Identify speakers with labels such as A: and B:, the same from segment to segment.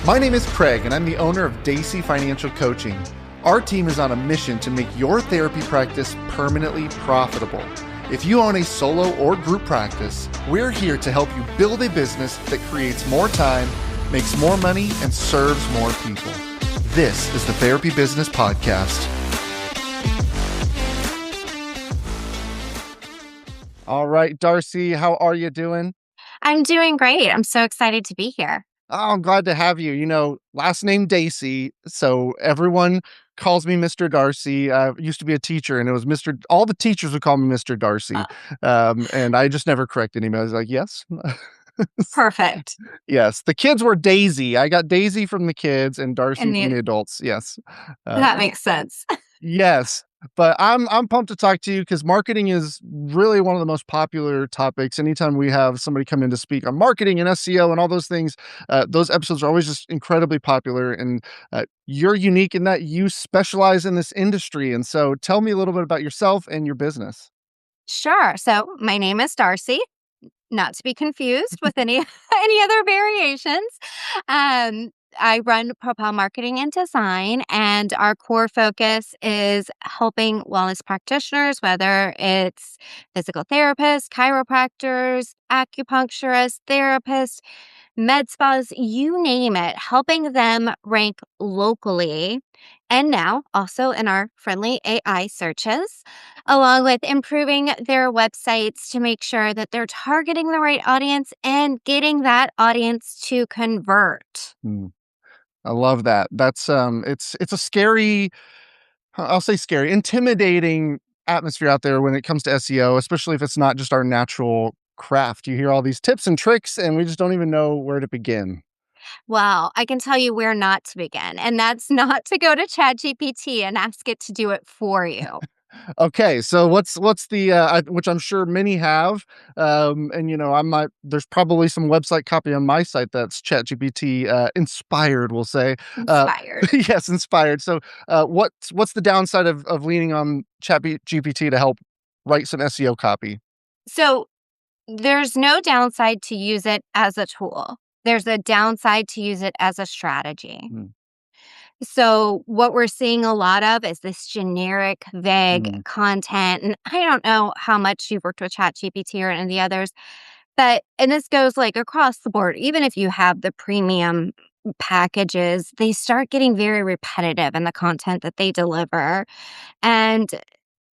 A: My name is Craig, and I'm the owner of Darcy Financial Coaching. Our team is on a mission to make your therapy practice permanently profitable. If you own a solo or group practice, we're here to help you build a business that creates more time, makes more money, and serves more people. This is the Therapy Business Podcast. All right, Darcy, how are you doing?
B: I'm doing great. I'm so excited to be here.
A: Oh, I'm glad to have you. Last name Darcy, so everyone calls me Mr. Darcy. I used to be a teacher, and it was Mr. All the teachers would call me Mr. Darcy,
B: Oh,
A: and I just never corrected anybody. I was like, yes.
B: perfect.
A: Yes, the kids were Daisy. I got Daisy from the kids and Darcy
B: And
A: from the adults. Yes. Uh,
B: that makes sense.
A: Yes, but I'm pumped to talk to you because marketing is really one of the most popular topics. Anytime we have somebody come in to speak on marketing and SEO and all those things, those episodes are always just incredibly popular. And you're unique in that you specialize in this industry. And so, tell me a little bit about yourself and your business.
B: Sure. So my name is Darcy, not to be confused with any any other variations. Um, I run Propel Marketing and Design, and our core focus is helping wellness practitioners, whether it's physical therapists, chiropractors, acupuncturists, therapists, med spas, you name it, helping them rank locally and now also in our friendly AI searches, along with improving their websites to make sure that they're targeting the right audience and getting that audience to convert.
A: Mm, I love that. It's a scary, I'll say scary, intimidating atmosphere out there when it comes to SEO, especially if it's not just our natural craft. You hear all these tips and tricks, and we just don't even know where to begin.
B: Well, I can tell you where not to begin, and that's not to go to ChatGPT and ask it to do it for you.
A: Okay, so what's the which I'm sure many have, and I might there's probably some website copy on my site that's ChatGPT inspired, we'll say. Uh,
B: Inspired.
A: yes, inspired. So, what's the downside of leaning on ChatGPT to help write some SEO copy?
B: So there's no downside to use it as a tool. There's a downside to use it as a strategy.
A: Mm,
B: So, what we're seeing a lot of is this generic, vague
A: mm,
B: content. And I don't know how much you've worked with ChatGPT or any of the others, but, and this goes like across the board, even if you have the premium packages, they start getting very repetitive in the content that they deliver. And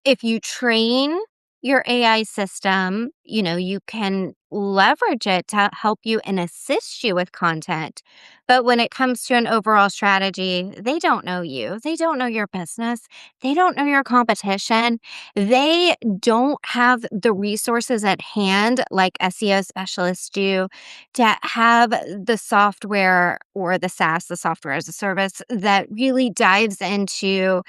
B: if you train your AI system, you can leverage it to help you and assist you with content. But when it comes to an overall strategy, they don't know you. They don't know your business. They don't know your competition. They don't have the resources at hand like SEO specialists do to have the software or the SaaS, the software as a service, that really dives into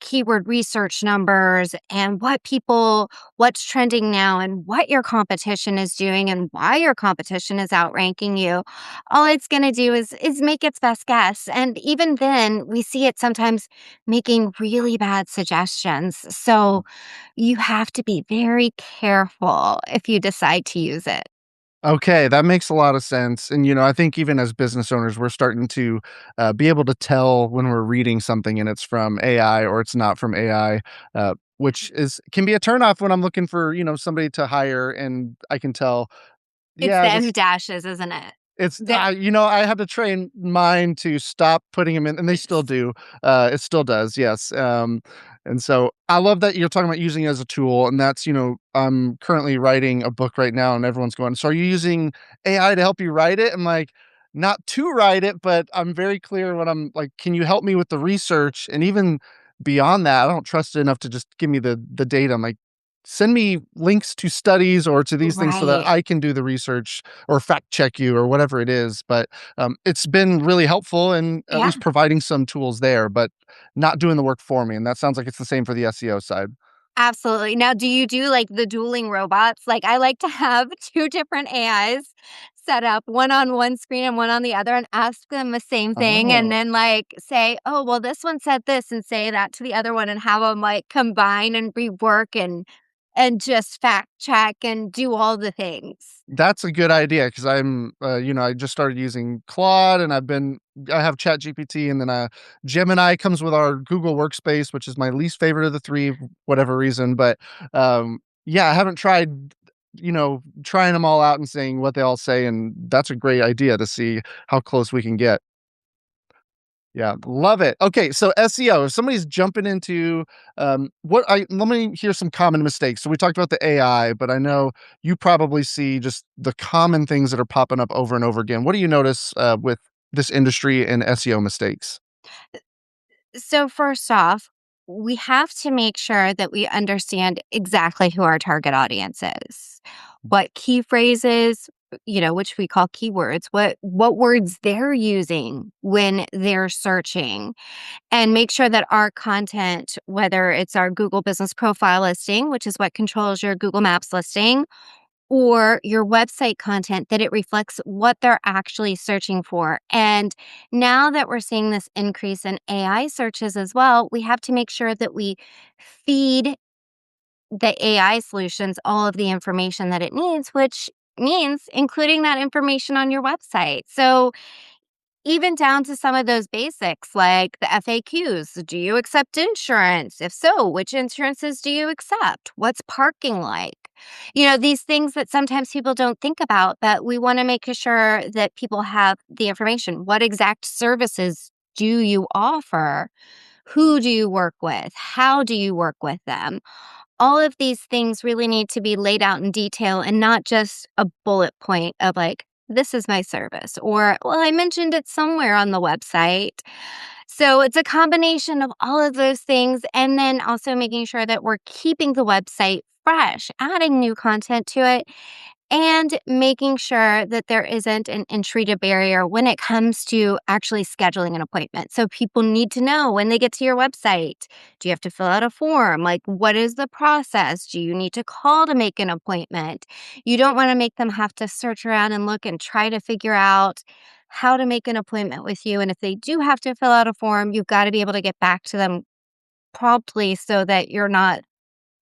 B: keyword research numbers and what's trending now and what your competition is doing and why your competition is outranking you. All it's going to do is make its best guess, and even then we see it sometimes making really bad suggestions. So you have to be very careful if you decide to use it.
A: Okay, that makes a lot of sense. And I think even as business owners, we're starting to be able to tell when we're reading something and it's from AI or it's not from AI, which is can be a turnoff when I'm looking for somebody to hire, and I can tell.
B: It's
A: Yeah,
B: the
A: this
B: M dashes, isn't it?
A: it's
B: The
A: I had to train mine to stop putting them in, and they still do. It still does, yes. And so I love that you're talking about using it as a tool, and that's I'm currently writing a book right now, and everyone's going, "So are you using AI to help you write it?" I'm like, "Not to write it, but I'm very clear when I'm like, can you help me with the research?" And even beyond that, I don't trust it enough to just give me the data. I'm like, send me links to studies or to these things so that
B: right.
A: I can do the research or fact check you or whatever it is. But it's been really helpful in at
B: Yeah.
A: least providing some tools there, but not doing the work for me. And that sounds like it's the same for the SEO side.
B: Absolutely. Now, do you do like the dueling robots? Like, I like to have two different AIs set up, one on one screen and one on the other, and ask them the same thing. And
A: Oh,
B: then, like, say, oh, well, this one said this, and say that to the other one, and have them like combine and rework. And and just fact check and do all the things.
A: That's a good idea because I just started using Claude and I have ChatGPT and then Gemini comes with our Google Workspace, which is my least favorite of the three, for whatever reason. But yeah, I haven't tried, trying them all out and seeing what they all say. And that's a great idea to see how close we can get. Yeah, love it. Okay, so SEO, if somebody's jumping into, what I let me hear some common mistakes. So we talked about the AI, but I know you probably see just the common things that are popping up over and over again. What do you notice, with this industry and SEO mistakes?
B: So, first off, we have to make sure that we understand exactly who our target audience is, what key phrases, which we call keywords, what words they're using when they're searching, and make sure that our content, whether it's our Google Business Profile listing, which is what controls your Google Maps listing, or your website content, that it reflects what they're actually searching for. And now that we're seeing this increase in AI searches as well, we have to make sure that we feed the AI solutions all of the information that it needs, which means including that information on your website. So even down to some of those basics like the FAQs. Do you accept insurance? If so, which insurances do you accept? What's parking like? These things that sometimes people don't think about, but we want to make sure that people have the information. What exact services do you offer? Who do you work with? How do you work with them? All of these things really need to be laid out in detail and not just a bullet point of like, this is my service, or, well, I mentioned it somewhere on the website. So it's a combination of all of those things. And then also making sure that we're keeping the website fresh, adding new content to it, and making sure that there isn't an entry to barrier when it comes to actually scheduling an appointment. So people need to know when they get to your website. Do you have to fill out a form? Like, what is the process? Do you need to call to make an appointment? You don't want to make them have to search around and look and try to figure out how to make an appointment with you. And if they do have to fill out a form, you've got to be able to get back to them promptly so that you're not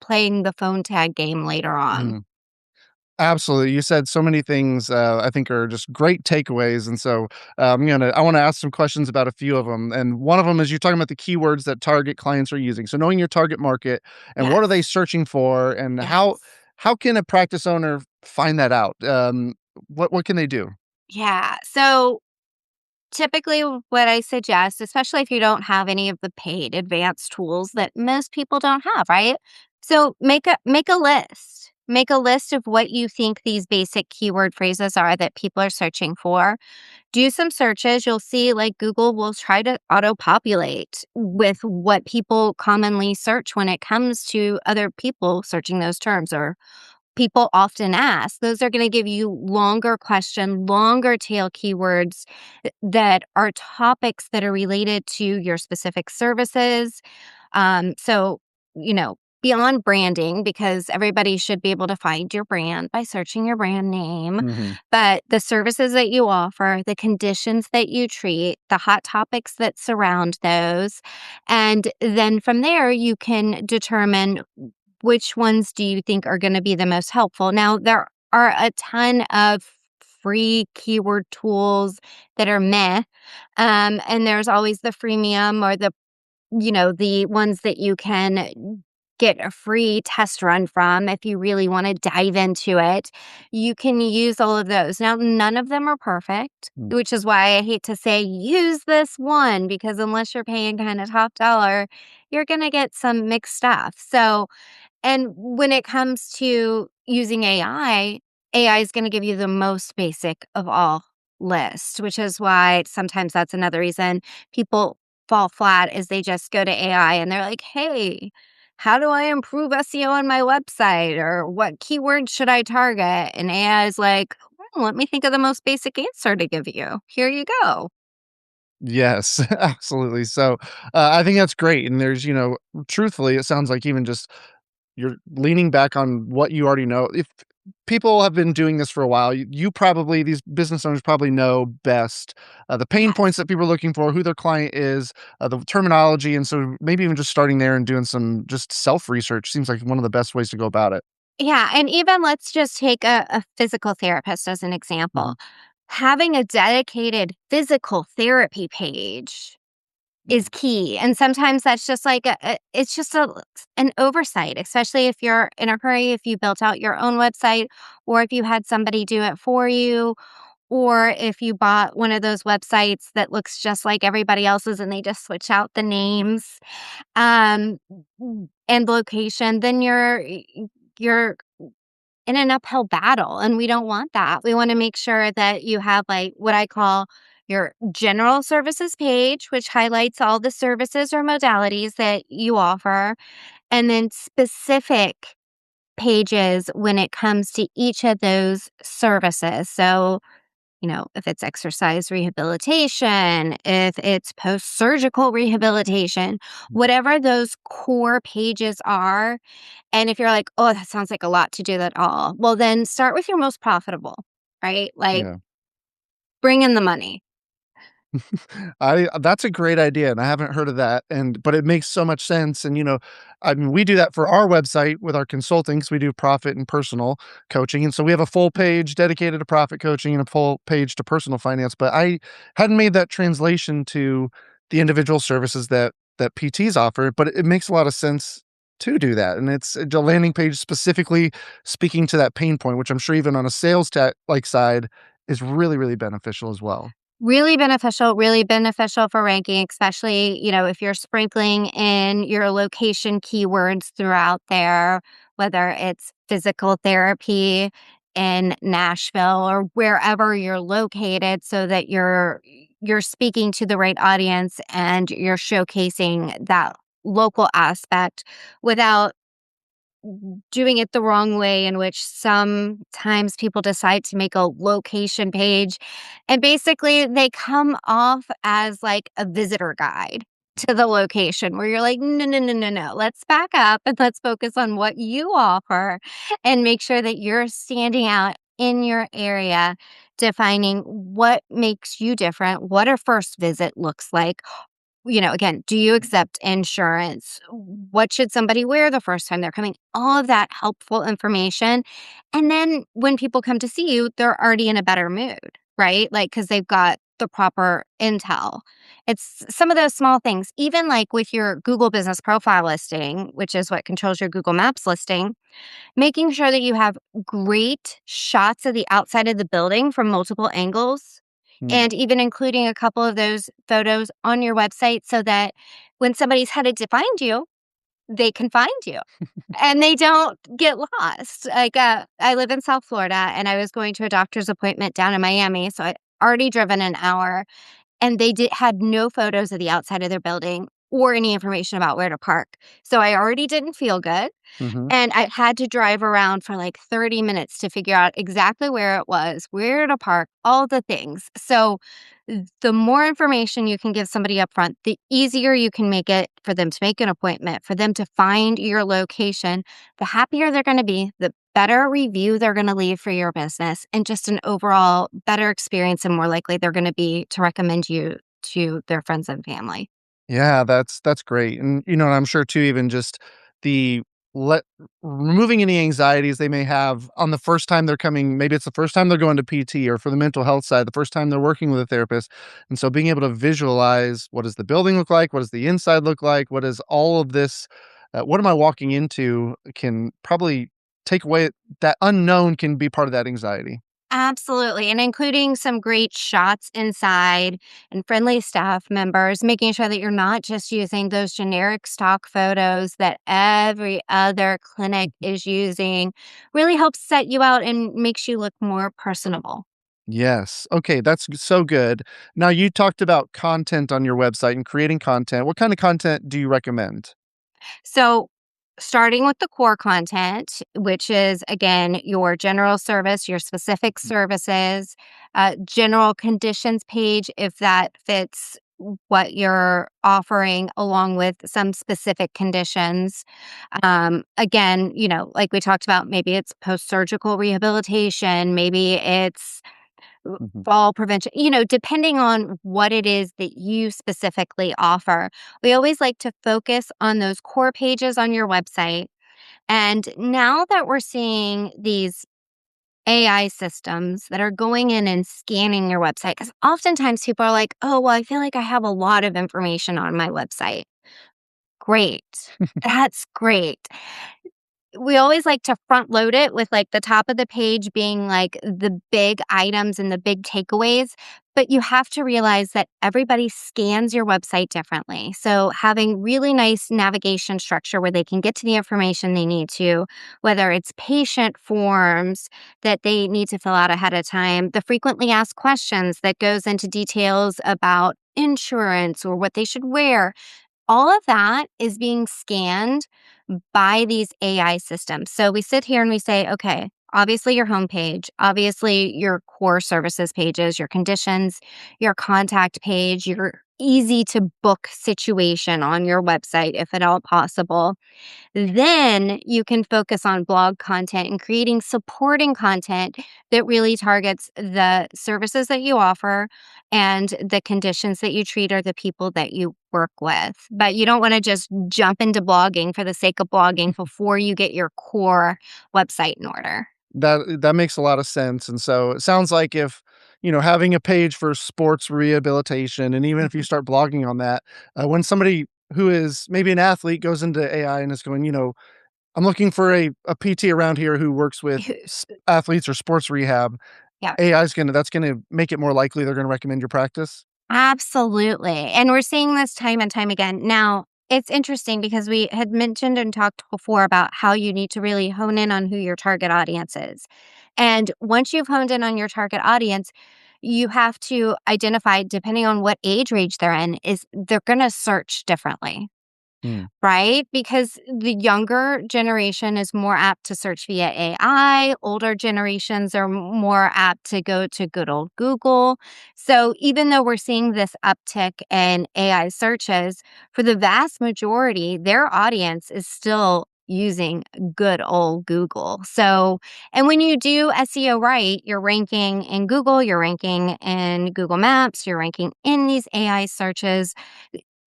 B: playing the phone tag game later on.
A: Mhm. Absolutely. You said so many things, I think are just great takeaways. And so I want to ask some questions about a few of them. And one of them is you're talking about the keywords that target clients are using. So knowing your target market and what are they
B: Yes.
A: searching for and
B: Yes.
A: how can a practice owner find that out? What can they do?
B: Yeah. So typically, what I suggest, especially if you don't have any of the paid advanced tools that most people don't have, right? So make a list. Make a list of what you think these basic keyword phrases are that people are searching for. Do some searches. You'll see like Google will try to auto populate with what people commonly search when it comes to other people searching those terms or people often ask. Those are going to give you longer tail keywords that are topics that are related to your specific services. So, beyond branding, because everybody should be able to find your brand by searching your brand name,
A: Mhm.
B: but the services that you offer, the conditions that you treat, the hot topics that surround those. And then from there, you can determine which ones do you think are going to be the most helpful. Now, there are a ton of free keyword tools that are meh. And there's always the freemium or the ones that you can get a free test run from if you really want to dive into it. You can use all of those. Now, none of them are perfect,
A: Mm.
B: which is why I hate to say use this one because unless you're paying kind of top dollar, you're going to get some mixed stuff. So, and when it comes to using AI is going to give you the most basic of all lists, which is why sometimes that's another reason people fall flat is they just go to AI and they're like, "Hey, how do I improve SEO on my website or what keywords should I target?" And AI is like, Let me think of the most basic answer to give you. Here you go."
A: Yes, absolutely. So I think that's great. And truthfully, it sounds like even just you're leaning back on what you already know. people have been doing this for a while. You probably these business owners probably know best, the pain
B: Yes.
A: points that people are looking for, who their client is, the terminology, and so maybe even just starting there and doing some just self research seems like one of the best ways to go about it.
B: Yeah, and even let's just take a physical therapist as an example.
A: Mhm.
B: Having a dedicated physical therapy page is key, and sometimes that's just like it's just an oversight, especially if you're in a hurry, if you built out your own website, or if you had somebody do it for you, or if you bought one of those websites that looks just like everybody else's and they just switch out the names, um, and location, then you're in an uphill battle, and we don't want that. We wanna make sure that you have, like, what I call your general services page, which highlights all the services or modalities that you offer, and then specific pages when it comes to each of those services. So, if it's exercise rehabilitation, if it's post-surgical rehabilitation, whatever those core pages are, and if you're like, "Oh, that sounds like a lot to do that all." Well, then start with your most profitable, right? Like,
A: Yeah.
B: bring in the money.
A: I That's a great idea, and I haven't heard of that, but it makes so much sense, and, I mean, we do that for our website with our consulting, 'cause we do profit and personal coaching, and so we have a full page dedicated to profit coaching and a full page to personal finance, but I hadn't made that translation to the individual services that PTs offer, but it makes a lot of sense to do that, and it's a landing page specifically speaking to that pain point, which I'm sure even on a sales side is really, really beneficial as well.
B: Really beneficial for ranking, especially, if you're sprinkling in your location keywords throughout there, whether it's physical therapy in Nashville or wherever you're located so that you're speaking to the right audience and you're showcasing that local aspect without doing it the wrong way, in which sometimes people decide to make a location page and basically they come off as like a visitor guide to the location where you're like, no, no, no, no, no. Let's back up and let's focus on what you offer and make sure that you're standing out in your area, defining what makes you different, what a first visit looks like. Again, do you accept insurance? What should somebody wear the first time they're coming? All of that helpful information. And then when people come to see you, they're already in a better mood, right? Like, because they've got the proper intel. It's some of those small things, even like with your Google business profile listing, which is what controls your Google Maps listing, making sure that you have great shots of the outside of the building from multiple angles,
A: Mm.
B: and even including a couple of those photos on your website so that when somebody's headed to find you, they can find you and they don't get lost. Like, I live in South Florida and I was going to a doctor's appointment down in Miami. So I already driven an hour, and they had no photos of the outside of their building or any information about where to park. So I already didn't feel good.
A: Mhm.
B: And I had to drive around for like 30 minutes to figure out exactly where it was, where to park, all the things. So the more information you can give somebody up front, the easier you can make it for them to make an appointment, for them to find your location, the happier they're going to be, the better review they're going to leave for your business, and just an overall better experience, and more likely they're going to be to recommend you to their friends and family.
A: Yeah, that's great, and I'm sure too even just the let removing any anxieties they may have on the first time they're coming, maybe it's the first time they're going to PT, or for the mental health side, the first time they're working with a therapist, and so being able to visualize what does the building look like, what does the inside look like, what is all of this, what am I walking into, can probably take away that unknown can be part of that anxiety.
B: Absolutely, and including some great shots inside and friendly staff members, making sure that you're not just using those generic stock photos that every other clinic is using, really helps set you out and makes you look more personable.
A: Yes. Okay, that's so good. Now you talked about content on your website and creating content. What kind of content do you recommend?
B: So, starting with the core content, which is again your general service, your specific services, general conditions page, if that fits what you're offering along with some specific conditions. Again, like we talked about, maybe it's post surgical rehabilitation, maybe it's
A: Mhm.
B: fall prevention, depending on what it is that you specifically offer. We always like to focus on those core pages on your website. And now that we're seeing these AI systems that are going in and scanning your website, because oftentimes people are like, oh, well, I feel like I have a lot of information on my website. Great. That's great. We always like to front load it with like the top of the page being like the big items and the big takeaways. But you have to realize that everybody scans your website differently. So having really nice navigation structure where they can get to the information they need to, whether it's patient forms that they need to fill out ahead of time, the frequently asked questions that goes into details about insurance or what they should wear, all of that is being scanned by these AI systems. So we sit here and we say, okay, obviously your homepage, obviously your core services pages, your conditions, your contact page, your easy to book situation on your website, if at all possible. Then you can focus on blog content and creating supporting content that really targets the services that you offer and the conditions that you treat or the people that you work with. But you don't want to just jump into blogging for the sake of blogging before you get your core website in order.
A: That makes a lot of sense, and so it sounds like if, having a page for sports rehabilitation, and even if you
B: Mhm.
A: start blogging on that, when somebody who is maybe an athlete goes into AI and is going, "I'm looking for a PT around here who works with athletes or sports rehab,"
B: Yeah.
A: that's gonna make it more likely they're gonna recommend your practice?
B: Absolutely. And we're seeing this time and time again. Now, it's interesting because we had mentioned and talked before about how you need to really hone in on who your target audience is. And once you've honed in on your target audience, you have to identify, depending on what age range they're in, is they're going to search differently.
A: Hmm,
B: Right? Because the younger generation is more apt to search via AI. Older generations are more apt to go to good old Google. So even though we're seeing this uptick in AI searches, for the vast majority, their audience is still using good old Google. So, and when you do SEO right, you're ranking in Google, you're ranking in Google Maps, you're ranking in these AI searches,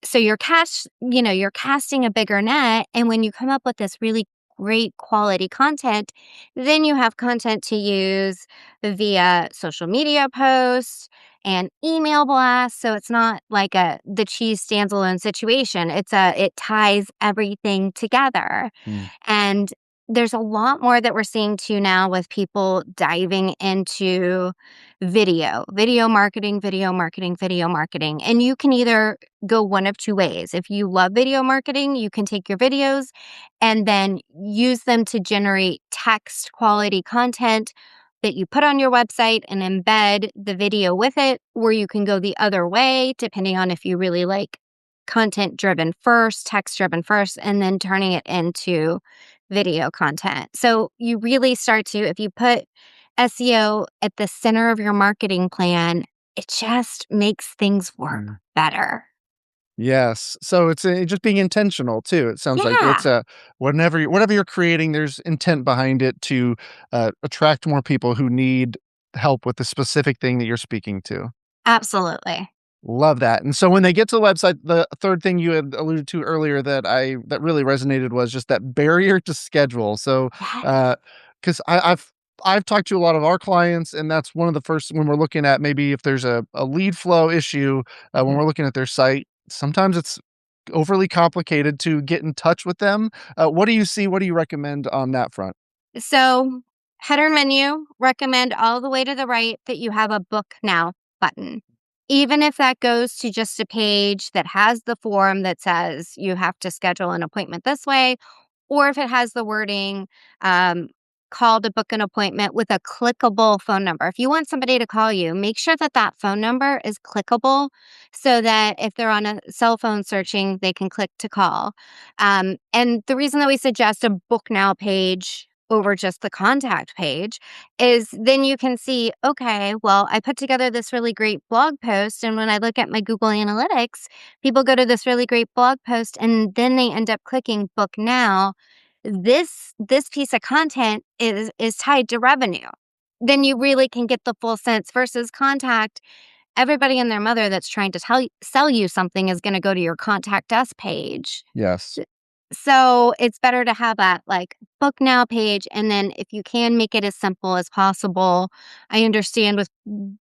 B: so you're casting a bigger net, and when you come up with this really great quality content, then you have content to use via social media posts and email blasts. So it's not like the cheese stands alone situation. It ties everything together.
A: hmm,
B: And there's a lot more that we're seeing too now with people diving into video marketing, video marketing, video marketing. And you can either go one of two ways. If you love video marketing, you can take your videos and then use them to generate text quality content that you put on your website and embed the video with it, or you can go the other way, depending on if you really like content driven first, text driven first, and then turning it into video content. So you really start to, if you put SEO at the center of your marketing plan, it just makes things work
A: hmm.
B: better.
A: Yes. So it's, just being intentional too. It sounds like it's
B: Yeah,
A: a whatever you're creating, there's intent behind it to, attract more people who need help with the specific thing that you're speaking to.
B: absolutely.
A: Love that. And so when they get to the website, the third thing you had alluded to earlier that really resonated was just that barrier to schedule. So,
B: Yes.
A: 'cause I've talked to a lot of our clients, and that's one of the first when we're looking at maybe if there's a lead flow issue, when
B: Mhm.
A: we're looking at their site, sometimes it's overly complicated to get in touch with them. What do you see? What do you recommend on that front?
B: So, header menu, recommend all the way to the right that you have a book now button. Even if that goes to just a page that has the form that says you have to schedule an appointment this way, or if it has the wording, um, call to book an appointment with a clickable phone number. If you want somebody to call you, make sure that that phone number is clickable so that if they're on a cell phone searching, they can click to call. And the reason that we suggest a book now page over just the contact page is then you can see, okay, well, I put together this really great blog post. And when I look at my Google Analytics, people go to this really great blog post and then they end up clicking book now. This piece of content is tied to revenue. Then you really can get the full sense versus contact. Everybody and their mother that's trying to sell you something is going to go to your contact us page.
A: Yes.
B: So it's better to have that like book now page. And then if you can make it as simple as possible, I understand with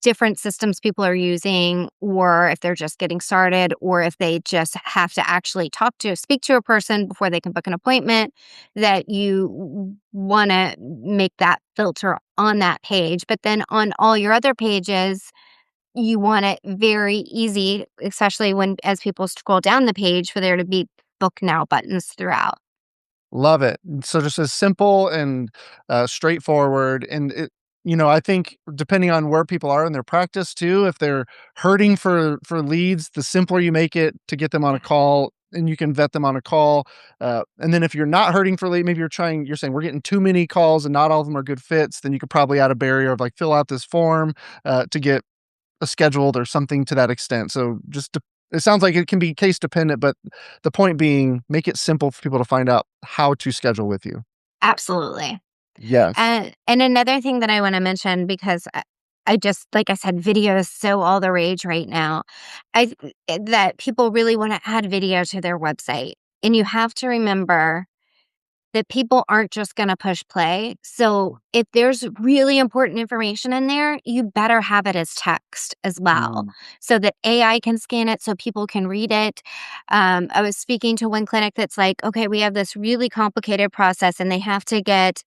B: different systems people are using, or if they're just getting started, or if they just have to actually speak to a person before they can book an appointment, that you want to make that filter on that page. But then on all your other pages, you want it very easy, especially when as people scroll down the page for there to be book now buttons throughout.
A: Love it. So just as simple and straightforward. And I think depending on where people are in their practice too, if they're hurting for leads, the simpler you make it to get them on a
B: Yeah.
A: call, and you can vet them on a call. And then if you're not hurting for lead, maybe you're saying we're getting too many calls and not all of them are good fits, then you could probably add a barrier of like fill out this form to get scheduled or something to that extent. So it sounds like it can be case dependent, but the point being, make it simple for people to find out how to schedule with you.
B: Absolutely.
A: Yes.
B: And another thing that I want to mention, because I just, like I said, video is so all the rage right now. That people really want to add video to their website. And you have to remember that people aren't just going to push play. So if there's really important information in there, you better have it as text as well
A: Mm.
B: so that AI can scan it so people can read it. I was speaking to one clinic that's like, okay, we have this really complicated process and they have to get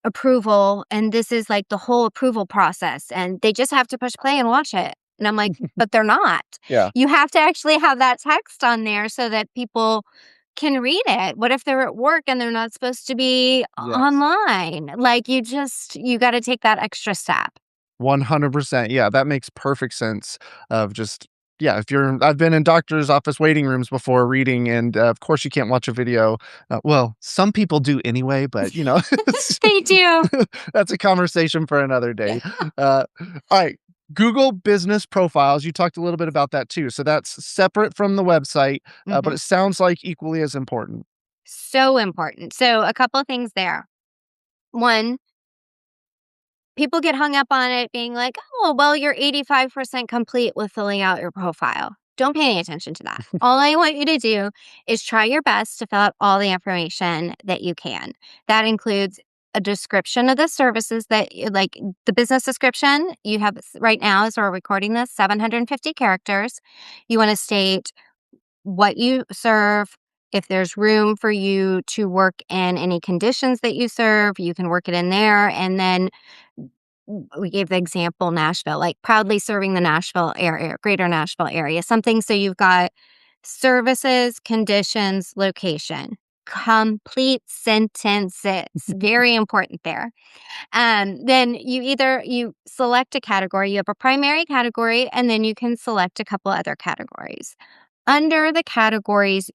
B: approval. And this is like the whole approval process. And they just have to push play and watch it. And I'm like, but they're not.
A: Yeah.
B: You have to actually have that text on there so that people can read it. What if they're at work and they're not supposed to be
A: Yes.
B: online? Like you got to take that extra step.
A: 100%. Yeah, that makes perfect sense of just yeah, if you're I've been in doctor's office waiting rooms before reading, and, of course, you can't watch a video. Well, some people do anyway, but, it's
B: They do.
A: that's a conversation for another
B: Yeah.
A: day. Alright, Google Business Profiles, you talked a little bit about that too, so that's separate from the website, but
B: Mhm.
A: it sounds like equally as important.
B: So important. So, a couple of things there. One, people get hung up on it being like, oh, well, you're 85% complete with filling out your profile. Don't pay any attention to that. All I want you to do is try your best to fill out all the information that you can. That includes a description of the services like the business description you have right now as we're recording this 750 characters. You want to state what you serve. If there's room for you to work in any conditions that you serve, you can work it in there. And then we gave the example Nashville, like proudly serving the Nashville area, greater Nashville area, something so you've got services, conditions, location. Complete sentences. Very important there. Then you select a category. You have a primary category, and then you can select a couple other categories. Under the categories,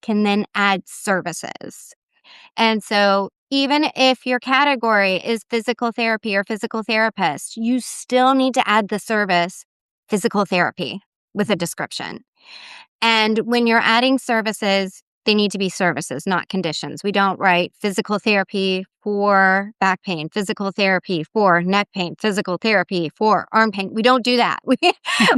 B: can then add services. And so, even if your category is physical therapy or physical therapist, you still need to add the service physical therapy with a description. And when you're adding services, they need to be services, not conditions. We don't write physical therapy for back pain, physical therapy for neck pain, physical therapy for arm pain. We don't do that. We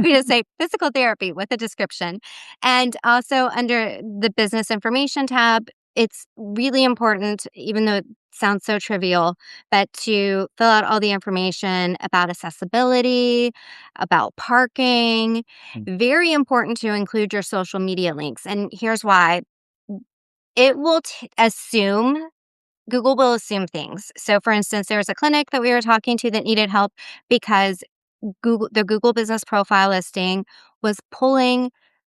B: just say physical therapy with a description. And also under the business information tab, it's really important, even though it sounds so trivial, but to fill out all the information about accessibility, about parking.
A: Mm.
B: Very important to include your social media links. And here's why it will assume, Google will assume things. So, for instance, there was a clinic that we were talking to that needed help because the Google business profile listing was pulling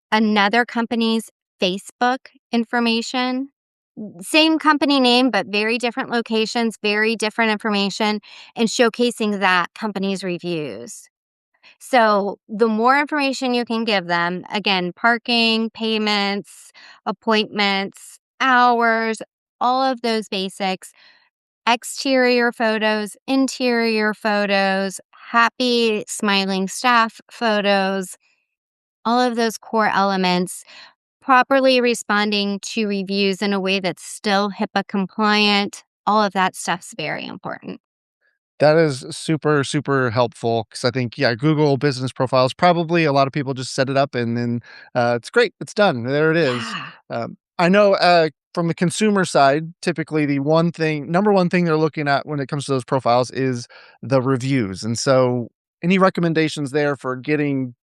B: another company's Facebook information. Same company name, but very different locations, very different information, and showcasing that company's reviews. So, the more information you can give them, again, parking, payments, appointments, hours, all of those basics, exterior photos, interior photos, happy, smiling staff photos, all of those core elements, properly responding to reviews in a way that's still HIPAA compliant. All of that stuff's very important.
A: That is super, super helpful because I think, yeah, Google Business Profiles, probably a lot of people just set it up and then, it's great, it's done, there it is.
B: Yeah.
A: I know, from the consumer side, typically the number one thing they're looking at when it comes to those profiles is the reviews, and so any recommendations there for getting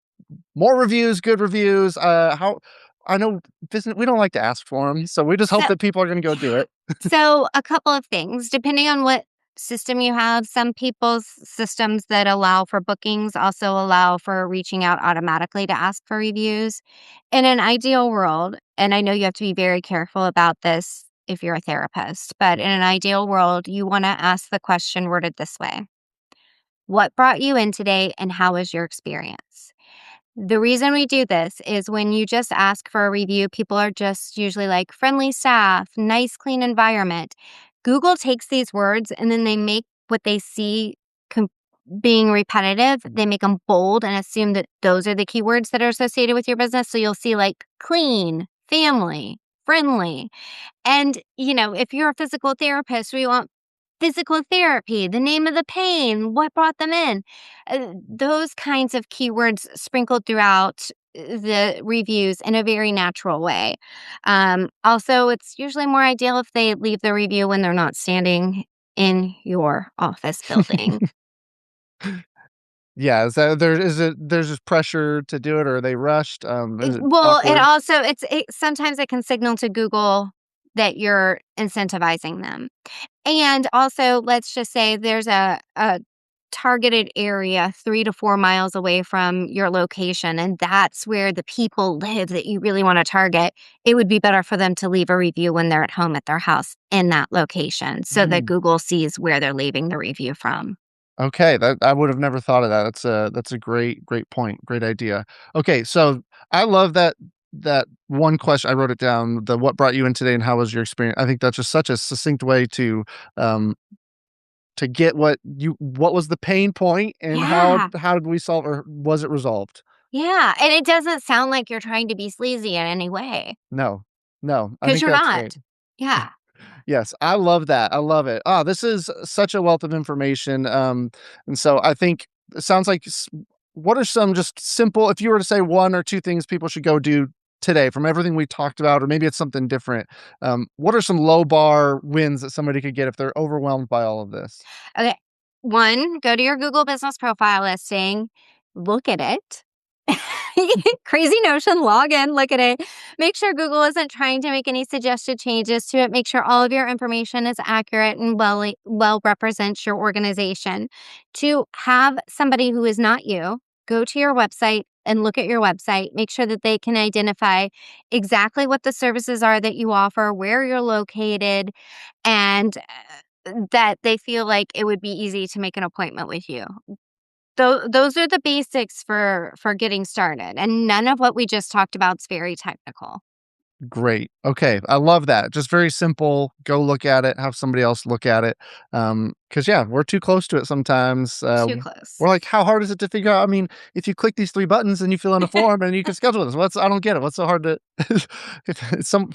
A: more reviews, good reviews? How I know business we don't like to ask for them, so we just hope
B: So,
A: that people are gonna go do it.
B: so a couple of things, depending on what system you have, some people's systems that allow for bookings also allow for reaching out automatically to ask for reviews. In an ideal world, and I know you have to be very careful about this if you're a therapist, but in an ideal world, you want to ask the question worded this way: what brought you in today and how was your experience? The reason we do this is when you just ask for a review, people are just usually like friendly staff, nice, clean environment. Google takes these words and then they make what they see com- being repetitive, they make them bold and assume that those are the keywords that are associated with your business. So you'll see like clean, family, friendly. And, if you're a physical therapist, we want physical therapy, the name of the pain, what brought them in. Those kinds of keywords sprinkled throughout the reviews in a very natural way. Also, it's usually more ideal if they leave the review when they're not standing in your office building.
A: Yeah, is it there's just pressure to do it, or are they rushed? Is it
B: Well, it
A: awkward?
B: also sometimes it can signal to Google that you're incentivizing them. And also, let's just say there's a targeted area 3 to 4 miles away from your location, and that's where the people live that you really wanna target. It would be better for them to leave a review when they're at home at their house in that location so that
A: Mm,
B: Google sees where they're leaving the review from.
A: okay, that I would have never thought of that. That's a great, great point, great idea. Okay, so I love that one question I wrote it down, the "What brought you in today and how was your experience?" I think that's just such a succinct way um, to get what was the pain point and
B: Yeah.
A: how did we solve or was it resolved?
B: Yeah, and it doesn't sound like you're trying to be sleazy in any way,
A: No, no, I
B: 'cause
A: think
B: you're
A: that's great.
B: not. Yeah.
A: Yes, I love that, I love it. Ah, this is such a wealth of information, and so I think it sounds like what are some just simple if you were to say 1 or 2 things people should go do today from everything we talked about, or maybe it's something different, what are some low bar wins that somebody could get if they're overwhelmed by all of this?
B: Okay. 1, go to your Google Business Profile listing, look at it. Crazy notion, log in, look at it. Make sure Google isn't trying to make any suggested changes to it. Make sure all of your information is accurate and well represents your organization. To have somebody who is not you go to your website and look at your website. Make sure that they can identify exactly what the services are that you offer, where you're located, and that they feel like it would be easy to make an appointment with you. Those are the basics for getting started, and none of what we just talked about is very technical.
A: Great. Okay, I love that. Just very simple. Go look at it, have somebody else look at it. Because yeah, we're too close to it sometimes.
B: Too
A: We're
B: close.
A: like, how hard is it to figure out? I mean, if you click these 3 buttons and you fill in a form and you can schedule this, I don't get it. What's so hard to if it's some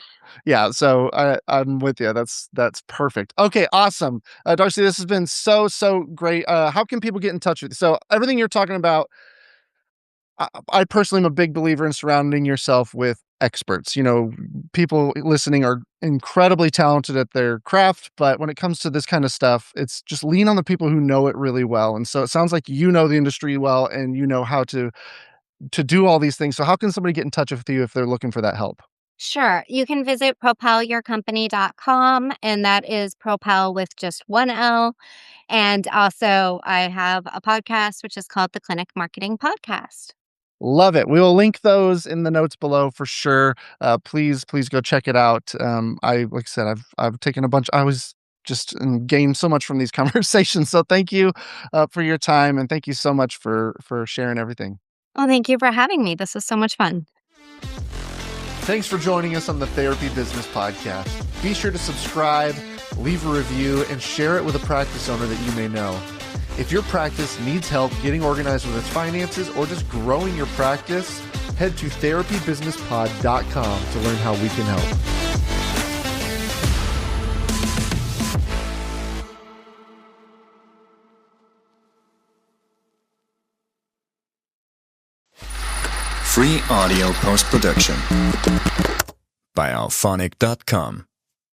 A: yeah, so I'm with you. That's perfect. Okay, awesome. Darcy, this has been so, so great. How can people get in touch with you? So everything you're talking about I personally am a big believer in surrounding yourself with experts. You know, people listening are incredibly talented at their craft, but when it comes to this kind of stuff, it's just lean on the people who know it really well. And so it sounds like you know the industry well and you know how to do all these things. So how can somebody get in touch with you if they're looking for that help?
B: Sure. You can visit propelyourcompany.com, and that is Propel with just one L. And also, I have a podcast, which is called the Clinic Marketing Podcast.
A: Love it. We will link those in the notes below for sure. Please, please go check it out. Like I said, I've taken a bunch. I was just gained so much from these conversations. So thank you for your time and thank you so much for sharing everything.
B: Well, thank you for having me. This was so much fun.
A: Thanks for joining us on the Therapy Business Podcast. Be sure to subscribe leave a review, and share it with a practice owner that you may know. If your practice needs help getting organized with its finances or just growing your practice, head to therapybusinesspod.com to learn how we can help.
C: Free audio post-production by alphonic.com.